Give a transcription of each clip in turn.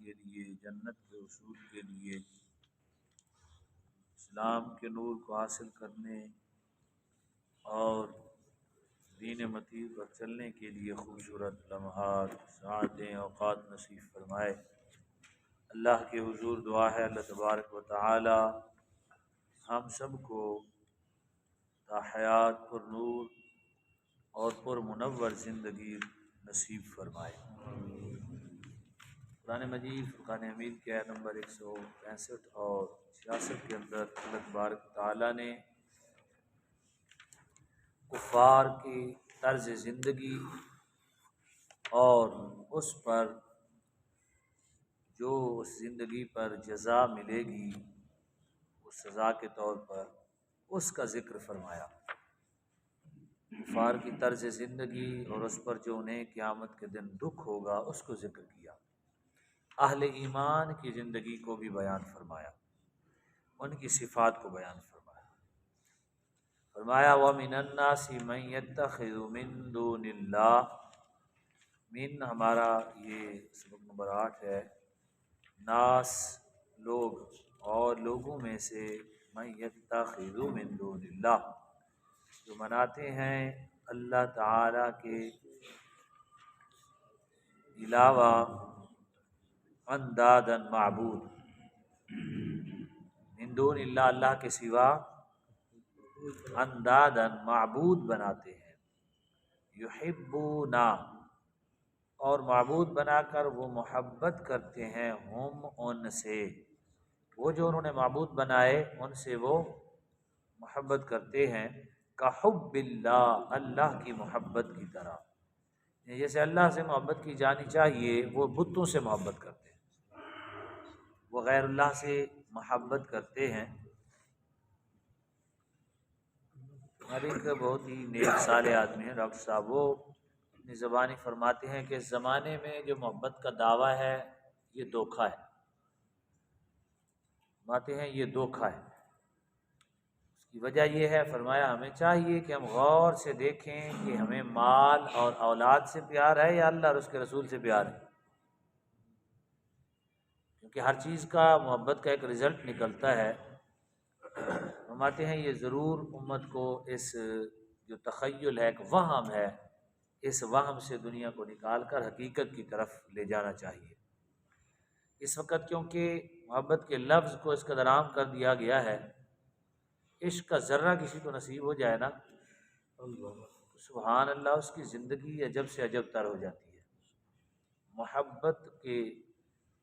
کے لیے، جنت کے حصول کے لیے، اسلام کے نور کو حاصل کرنے اور دین مطیع پر چلنے کے لیے خوبصورت لمحات، ساعتیں، اوقات نصیب فرمائے۔ اللہ کے حضور دعا ہے اللہ تبارک و تعالی ہم سب کو تا حیات پر نور اور پر منور زندگی نصیب فرمائے۔ قرآن مجید فرقان حمید کے آیت نمبر 165 اور 66 کے اندر اللہ تبارک و تعالی نے کفار کی طرز زندگی اور اس پر جو اس زندگی پر جزا ملے گی، اس سزا کے طور پر اس کا ذکر فرمایا۔ کفار کی طرز زندگی اور اس پر جو انہیں قیامت کے دن دکھ ہوگا اس کو ذکر کیا۔ اہل ایمان کی زندگی کو بھی بیان فرمایا، ان کی صفات کو بیان فرمایا وَمِنَ النَّاسِ مَن يَتَّخِذُ مِن دُونِ اللَّهِ، من ہمارا یہ سبق نمبر 8 ہے، ناس لوگ اور لوگوں میں سے مَن يَتَّخِذُ مِن دُونِ اللَّهِ جو مناتے ہیں اللہ تعالی کے علاوہ اندادن معبود، من دون اللہ اللہ کے سوا اندادن معبود بناتے ہیں، یحبونا اور معبود بنا کر وہ محبت کرتے ہیں، ہم ان سے، وہ جو انہوں نے معبود بنائے ان سے وہ محبت کرتے ہیں، کحب اللہ اللہ کی محبت کی طرح، جیسے اللہ سے محبت کی جانی چاہیے وہ بتوں سے محبت کرتے ہیں، وہ غیر اللہ سے محبت کرتے ہیں۔ ہمارے ایک بہت ہی نیک صالح آدمی ہیں ڈاکٹر صاحب، وہ اپنی زبانی فرماتے ہیں کہ اس زمانے میں جو محبت کا دعویٰ ہے یہ دھوکہ ہے، فرماتے ہیں یہ دھوکہ ہے۔ اس کی وجہ یہ ہے، فرمایا ہمیں چاہیے کہ ہم غور سے دیکھیں کہ ہمیں مال اور اولاد سے پیار ہے یا اللہ اور اس کے رسول سے پیار ہے، کیونکہ ہر چیز کا محبت کا ایک رزلٹ نکلتا ہے۔ فرماتے ہیں یہ ضرور امت کو اس جو تخیل ہے، ایک وہم ہے، اس وہم سے دنیا کو نکال کر حقیقت کی طرف لے جانا چاہیے۔ اس وقت کیونکہ محبت کے لفظ کو اس قدر عام کر دیا گیا ہے، عشق کا ذرہ کسی کو نصیب ہو جائے نا، سبحان اللہ، اس کی زندگی عجب سے عجب تر ہو جاتی ہے۔ محبت کے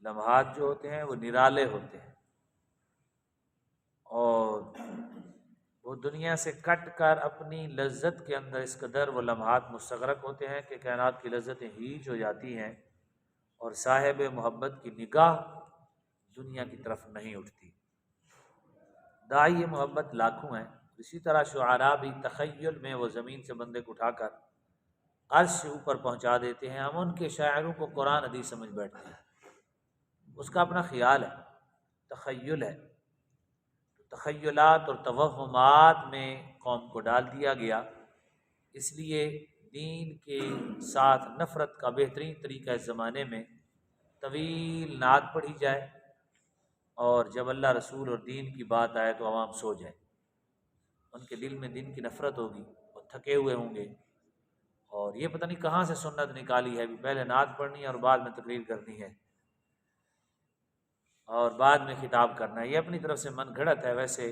لمحات جو ہوتے ہیں وہ نرالے ہوتے ہیں، اور وہ دنیا سے کٹ کر اپنی لذت کے اندر اس قدر وہ لمحات مستغرق ہوتے ہیں کہ کائنات کی لذتیں ہیج ہو جاتی ہیں، اور صاحب محبت کی نگاہ دنیا کی طرف نہیں اٹھتی۔ داعی محبت لاکھوں ہیں، اسی طرح شعراء بھی تخیل میں وہ زمین سے بندے کو اٹھا کر عرش سے اوپر پہنچا دیتے ہیں، ہم ان کے شاعروں کو قرآن حدیث سمجھ بیٹھتے ہیں، اس کا اپنا خیال ہے، تخیل ہے۔ تخیلات اور توہمات میں قوم کو ڈال دیا گیا، اس لیے دین کے ساتھ نفرت کا بہترین طریقہ اس زمانے میں طویل نعت پڑھی جائے، اور جب اللہ رسول اور دین کی بات آئے تو عوام سو جائے، ان کے دل میں دین کی نفرت ہوگی، وہ تھکے ہوئے ہوں گے، اور یہ پتہ نہیں کہاں سے سنت نکالی ہے، پہلے نعت پڑھنی ہے اور بعد میں تقریر کرنی ہے اور بعد میں خطاب کرنا ہے، یہ اپنی طرف سے من گھڑت ہے۔ ویسے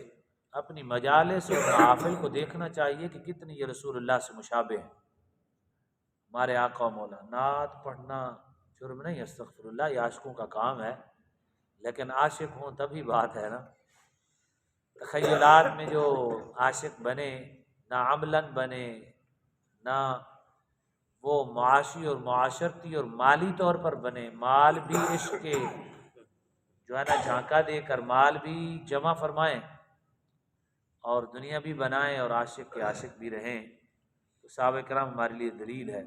اپنی مجالس اور محافل کو دیکھنا چاہیے کہ کتنی یہ رسول اللہ سے مشابہ ہیں، ہمارے آقا و مولا۔ نعت پڑھنا جرم نہیں، استغفر اللہ، یہ عاشقوں کا کام ہے، لیکن عاشق ہوں تبھی بات ہے نا۔ تخیلات میں جو عاشق بنے، نہ عملاً بنے، نہ وہ معاشی اور معاشرتی اور مالی طور پر بنے، مال بھی عشق کے جو ہے نا جھانکا دے کر مال بھی جمع فرمائیں اور دنیا بھی بنائیں اور عاشق کے عاشق بھی رہیں، تو صحابہ کرام ہمارے لیے دلیل ہے۔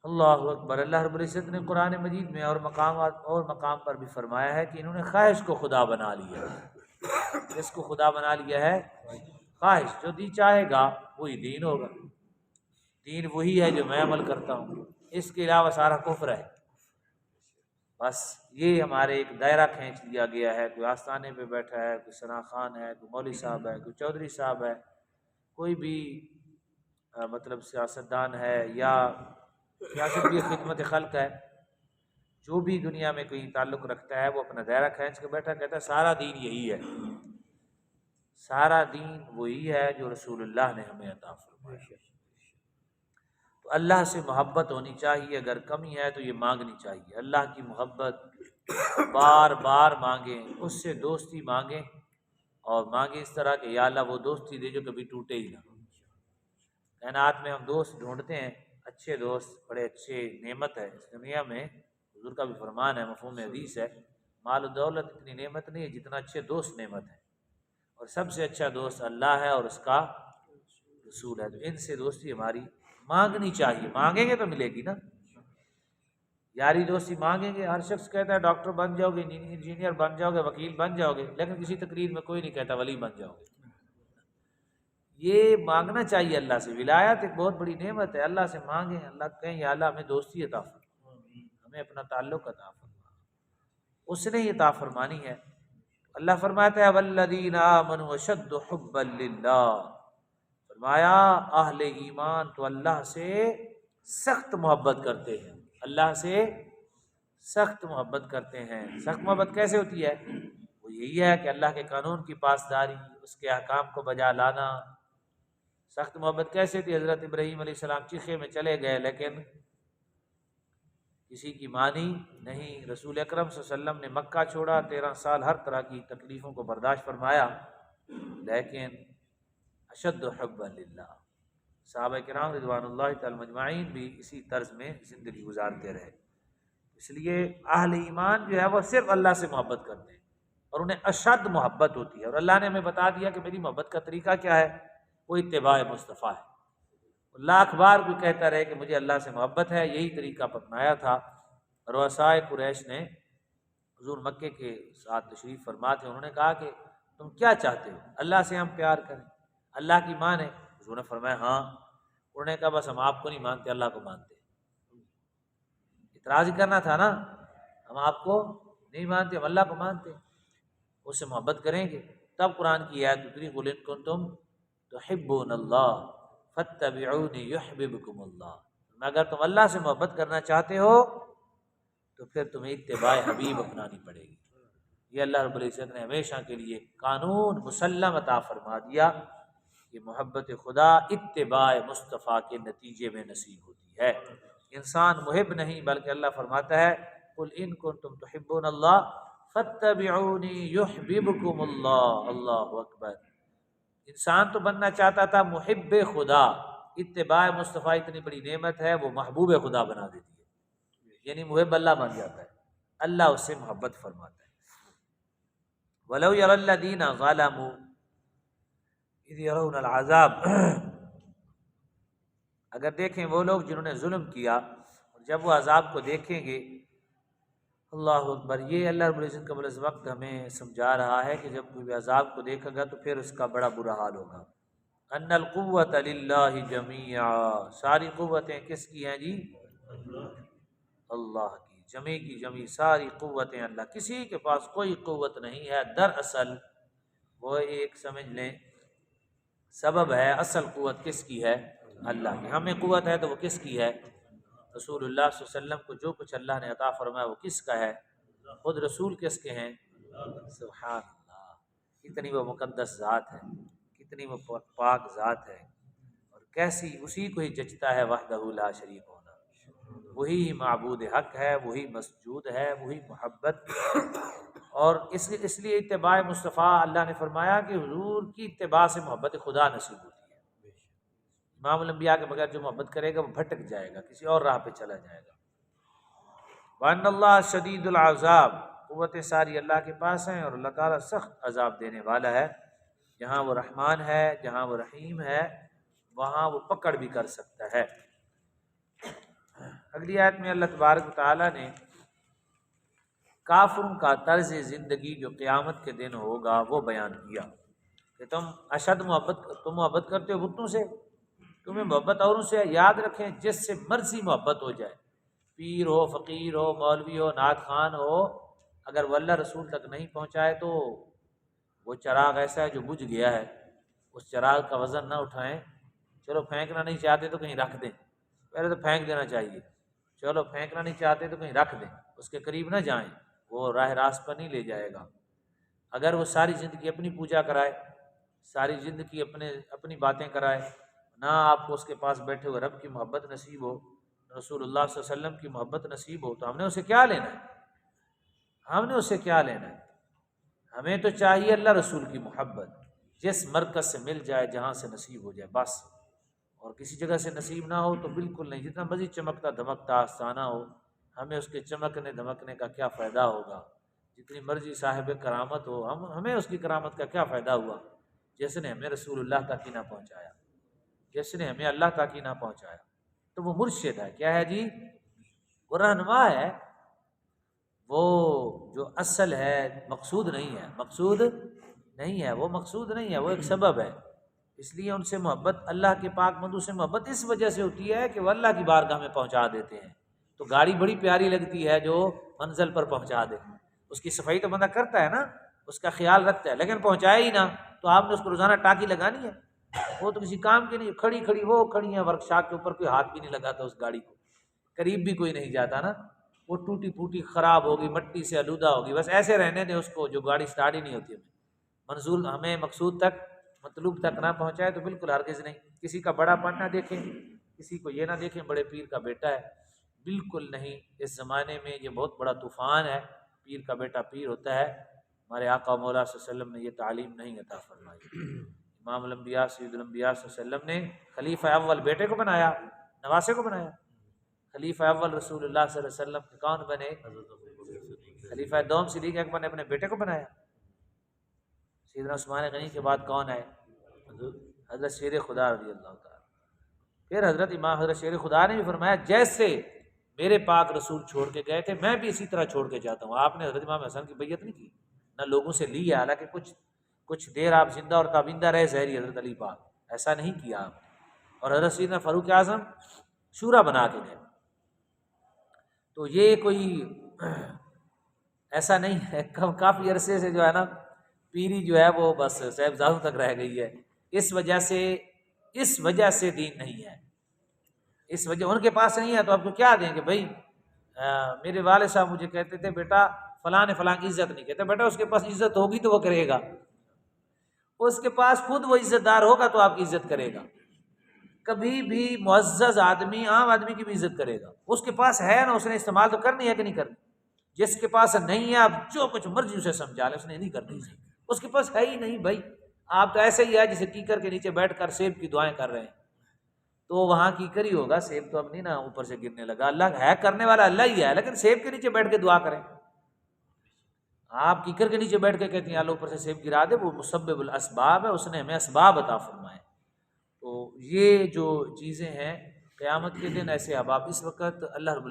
اللہ اکبر۔ اللہ رب العزت نے قرآن مجید میں اور مقام پر بھی فرمایا ہے کہ انہوں نے خواہش کو خدا بنا لیا ہے۔ اس کو خدا بنا لیا ہے خواہش، جو دی چاہے گا وہی دین ہوگا، دین وہی ہے جو میں عمل کرتا ہوں، اس کے علاوہ سارا کفر ہے۔ بس یہ ہمارے ایک دائرہ کھینچ لیا گیا ہے، کوئی آستانے پہ بیٹھا ہے، کوئی ثنا خان ہے، کوئی مولوی صاحب ہے، کوئی چودھری صاحب ہے، کوئی بھی مطلب سیاستدان ہے یا سیاست کی خدمت خلق ہے، جو بھی دنیا میں کوئی تعلق رکھتا ہے وہ اپنا دائرہ کھینچ کے بیٹھا، کہتا ہے سارا دین یہی ہے، سارا دین وہی ہے جو رسول اللہ نے ہمیں عطا فرمایا۔ تو اللہ سے محبت ہونی چاہیے، اگر کمی ہے تو یہ مانگنی چاہیے، اللہ کی محبت بار بار مانگیں، اس سے دوستی مانگیں، اور مانگیں اس طرح کہ یا اللہ وہ دوستی دے جو کبھی ٹوٹے ہی نہ۔ کائنات میں ہم دوست ڈھونڈتے ہیں، اچھے دوست بڑے اچھے نعمت ہے اس دنیا میں، حضور کا بھی فرمان ہے، مفہوم حدیث ہے، مال و دولت اتنی نعمت نہیں ہے جتنا اچھے دوست نعمت ہے، اور سب سے اچھا دوست اللہ ہے اور اس کا رسول ہے، تو ان سے دوستی ہماری مانگنی چاہیے، مانگیں گے تو ملے گی نا، یاری دوستی مانگیں گے، ہر شخص کہتا ہے ڈاکٹر بن جاؤ گے، انجینئر بن جاؤ گے، وکیل بن جاؤ گے، لیکن کسی تقریر میں کوئی نہیں کہتا ولی بن جاؤ گے۔ یہ مانگنا چاہیے اللہ سے، ولایت ایک بہت بڑی نعمت ہے، اللہ سے مانگیں، اللہ کہیں یا اللہ ہمیں دوستی عطا فرما، ہمیں اپنا تعلق عطا فرما، اس نے یہ عطا فرمانی ہے۔ اللہ فرماتا ہے والذین آمنوا اشد حبا للہ، فرمایا اہل ایمان تو اللہ سے سخت محبت کرتے ہیں، اللہ سے سخت محبت کرتے ہیں۔ سخت محبت کیسے ہوتی ہے؟ وہ یہی ہے کہ اللہ کے قانون کی پاسداری، اس کے احکام کو بجا لانا۔ سخت محبت کیسے تھی؟ حضرت ابراہیم علیہ السلام چیخے میں چلے گئے لیکن کسی کی مانی نہیں، رسول اکرم صلی اللہ علیہ وسلم نے مکہ چھوڑا، 13 سال ہر طرح کی تکلیفوں کو برداشت فرمایا، لیکن اشد حبا للہ، صحابہ کرام رضوان اللہ تعالی مجمعین بھی اسی طرز میں زندگی گزارتے رہے۔ اس لیے اہل ایمان جو ہے وہ صرف اللہ سے محبت کرتے ہیں اور انہیں اشد محبت ہوتی ہے، اور اللہ نے ہمیں بتا دیا کہ میری محبت کا طریقہ کیا ہے، وہ اتباع مصطفیٰ ہے۔ لاکھ بار کوئی کہتا رہے کہ مجھے اللہ سے محبت ہے، یہی طریقہ اپنایا تھا۔ رؤسائے قریش نے حضور مکے کے ساتھ تشریف فرما تھے، انہوں نے کہا کہ تم کیا چاہتے ہو؟ اللہ سے ہم پیار کریں، اللہ کی مان ہے؟ حضور نے فرمایا ہاں۔ انہوں نے کہا بس ہم آپ کو نہیں مانتے، اللہ کو مانتے۔ اعتراض ہی کرنا تھا نا، ہم آپ کو نہیں مانتے، ہم اللہ کو مانتے، اس سے محبت کریں گے۔ تب قرآن کی آیت اتری قل ان کنتم تحبون اللہ فاتبعونی یحببکم اللہ، اگر تم اللہ سے محبت کرنا چاہتے ہو تو پھر تمہیں اتباع حبیب اپنانی پڑے گی۔ یہ اللہ رب العزت نے ہمیشہ کے لیے قانون مسلم عطا فرما دیا کہ محبت خدا اتباع مصطفیٰ کے نتیجے میں نصیب ہوتی ہے۔ انسان محب نہیں بلکہ اللہ فرماتا ہے قل ان کنتم تحبون اللہ فاتبعونی یحببکم اللہ، اللہ اکبر۔ انسان تو بننا چاہتا تھا محب خدا، اتباع مصطفیٰ اتنی بڑی نعمت ہے وہ محبوب خدا بنا دیتی ہے، یعنی محب اللہ بن جاتا ہے، اللہ اس سے محبت فرماتا ہے۔ وَلَوْ يَرَى الَّذِينَ ظَلَمُوا إِذْ يَرَوْنَ الْعَذَابَ، اگر دیکھیں وہ لوگ جنہوں نے ظلم کیا اور جب وہ عذاب کو دیکھیں گے، اللہ اکبر، یہ اللہ رب العزت قبل از وقت ہمیں سمجھا رہا ہے کہ جب کوئی عذاب کو دیکھے گا تو پھر اس کا بڑا برا حال ہوگا۔ ان القوت للہ جمیعا، ساری قوتیں کس کی ہیں جی؟ اللہ کی، جمی کی جمی، ساری قوتیں اللہ، کسی کے پاس کوئی قوت نہیں ہے، دراصل وہ ایک سمجھ لیں سبب ہے، اصل قوت کس کی ہے؟ اللہ کی۔ ہمیں قوت ہے تو وہ کس کی ہے؟ رسول اللہ صلی اللہ علیہ وسلم کو جو کچھ اللہ نے عطا فرمایا وہ کس کا ہے؟ خود رسول کس کے ہیں؟ سبحان اللہ، کتنی وہ مقدس ذات ہے، کتنی وہ پاک ذات ہے، اور کیسی اسی کو ہی جچتا ہے وحدہ لا شریک ہونا، وہی معبود حق ہے، وہی مسجود ہے، وہی محبت۔ اور اس لیے اتباع مصطفیٰ، اللہ نے فرمایا کہ حضور کی اتباع سے محبت خدا نصیب ہوتی ہے۔ امام الانبیاء کے بغیر جو محبت کرے گا وہ بھٹک جائے گا، کسی اور راہ پہ چلا جائے گا۔ وَأَنَّ اللَّهَ شَدِيدُ الْعَذَابِ، قوتیں ساری اللہ کے پاس ہیں اور اللہ تعالیٰ سخت عذاب دینے والا ہے۔ جہاں وہ رحمان ہے، جہاں وہ رحیم ہے، وہاں وہ پکڑ بھی کر سکتا ہے۔ اگلی آیت میں اللہ تبارک و تعالیٰ نے کافروں کا طرز زندگی جو قیامت کے دن ہوگا وہ بیان کیا کہ تم محبت کرتے ہو بتوں سے، تمہیں محبت اوروں سے، یاد رکھیں جس سے مرضی محبت ہو جائے، پیر ہو، فقیر ہو، مولوی ہو، نعت خوان ہو، اگر وہ اللہ رسول تک نہیں پہنچائے تو وہ چراغ ایسا ہے جو بجھ گیا ہے، اس چراغ کا وزن نہ اٹھائیں۔ چلو پھینکنا نہیں چاہتے تو کہیں رکھ دیں، پہلے تو پھینک دینا چاہیے، چلو پھینکنا نہیں چاہتے تو کہیں رکھ دیں، اس کے قریب نہ جائیں، وہ راہ راست پر نہیں لے جائے گا۔ اگر وہ ساری زندگی اپنی پوجا کرائے، ساری زندگی اپنی باتیں کرائے، نہ آپ کو اس کے پاس بیٹھے ہوئے رب کی محبت نصیب ہو، رسول اللہ صلی اللہ علیہ وسلم کی محبت نصیب ہو، تو ہم نے اسے کیا لینا ہے؟ ہم نے اسے کیا لینا ہے؟ ہمیں تو چاہیے اللہ رسول کی محبت، جس مرکز سے مل جائے، جہاں سے نصیب ہو جائے بس، اور کسی جگہ سے نصیب نہ ہو تو بالکل نہیں، جتنا مزید چمکتا دھمکتا آستانہ ہو، ہمیں اس کے چمکنے دھمکنے کا کیا فائدہ ہوگا؟ جتنی مرضی صاحب کرامت ہو، ہمیں اس کی کرامت کا کیا فائدہ ہوا جس نے ہمیں رسول اللہ تک ہی نہ پہنچایا، جس نے ہمیں اللہ تک ہی نہ پہنچایا؟ تو وہ مرشد ہے، کیا ہے جی؟ وہ رہنما ہے، وہ جو اصل ہے، مقصود نہیں ہے، مقصود نہیں ہے، وہ مقصود نہیں ہے، وہ ایک سبب ہے۔ اس لیے ان سے محبت، اللہ کے پاک بندوں سے محبت اس وجہ سے ہوتی ہے کہ وہ اللہ کی بارگاہ میں پہنچا دیتے ہیں۔ تو گاڑی بڑی پیاری لگتی ہے جو منزل پر پہنچا دے، اس کی صفائی تو بندہ کرتا ہے نا، اس کا خیال رکھتا ہے، لیکن پہنچائے ہی نہ تو آپ نے اس کو روزانہ ٹاکی لگانی ہے؟ وہ تو کسی کام کی نہیں، کھڑی کھڑی وہ کھڑی ہیں ورکشاپ کے اوپر، کوئی ہاتھ بھی نہیں لگاتا اس گاڑی کو، قریب بھی کوئی نہیں جاتا نا، وہ ٹوٹی پھوٹی خراب ہوگی، مٹی سے آلودہ ہوگی، بس ایسے رہنے دیں اس کو، جو گاڑی سٹارٹ ہی نہیں ہوتی ہے۔ منزول ہمیں مقصود تک، مطلوب تک نہ پہنچائے تو بالکل ہرگز نہیں۔ کسی کا بڑا پن نہ دیکھیں، کسی کو یہ نہ دیکھیں بڑے پیر کا بیٹا ہے، بالکل نہیں۔ اس زمانے میں یہ بہت بڑا طوفان ہے، پیر کا بیٹا پیر ہوتا ہے۔ ہمارے آقا مولا صلی اللہ علیہ وسلم نے یہ تعلیم نہیں عطا فرمائی۔ امام الانبیاء سید الانبیاء صلی اللہ علیہ وسلم نے خلیفہ اول بیٹے کو بنایا، نواسے کو بنایا۔ خلیفہ اول رسول اللہ صلی اللہ علیہ وسلم کے کون بنے؟ خلیفہ دوم صدیق اکبر نے اپنے بیٹے کو بنایا۔ سیدنا عثمان غنی کے بعد کون ہے؟ حضرت شیر خدا رضی اللہ تعالیٰ۔ پھر حضرت شیر خدا نے بھی فرمایا جیسے میرے پاک رسول چھوڑ کے گئے تھے میں بھی اسی طرح چھوڑ کے جاتا ہوں۔ آپ نے حضرت امام حسن کی بیعت نہیں کی، نہ لوگوں سے لی ہے، حالانکہ کچھ دیر آپ زندہ اور تابندہ رہے ظاہری حضرت علی پاک، ایسا نہیں کیا آپ نے۔ اور حضرت سیدنا فاروق اعظم شورا بنا کے گئے۔ تو یہ کوئی ایسا نہیں ہے، کافی عرصے سے جو ہے نا پیری جو ہے وہ بس صاحبزادوں تک رہ گئی ہے۔ اس وجہ سے دین نہیں ہے، اس وجہ ان کے پاس نہیں ہے تو آپ کو کیا دیں گے بھائی؟ میرے والد صاحب مجھے کہتے تھے بیٹا فلاں نے فلاں کی عزت نہیں، کہتے بیٹا اس کے پاس عزت ہوگی تو وہ کرے گا، اس کے پاس خود وہ عزت دار ہوگا تو آپ کی عزت کرے گا۔ کبھی بھی معزز آدمی عام آدمی کی بھی عزت کرے گا، اس کے پاس ہے نا، اس نے استعمال تو کرنی ہے کہ نہیں کرنی؟ جس کے پاس نہیں ہے آپ جو کچھ مرضی اسے سمجھا لیں، اس نے نہیں کرنی، اس کے پاس ہے ہی نہیں بھائی۔ آپ تو ایسے ہی ہے جسے کیکر کے نیچے بیٹھ کر سیب کی دعائیں کر رہے ہیں، تو وہاں کیکر ہی ہوگا، سیب تو اب نہیں نا اوپر سے گرنے لگا۔ اللہ ہے، کرنے والا اللہ ہی ہے، لیکن سیب کے نیچے بیٹھ کے دعا کریں۔ آپ کیکر کے نیچے بیٹھ کے کہتے ہیں اللہ اوپر سے سیب گرا دے، وہ مسبب الاسباب ہے، اس نے ہمیں اسباب عطا فرمائے۔ تو یہ جو چیزیں ہیں قیامت کے دن ایسے احباب، اس وقت اللہ رب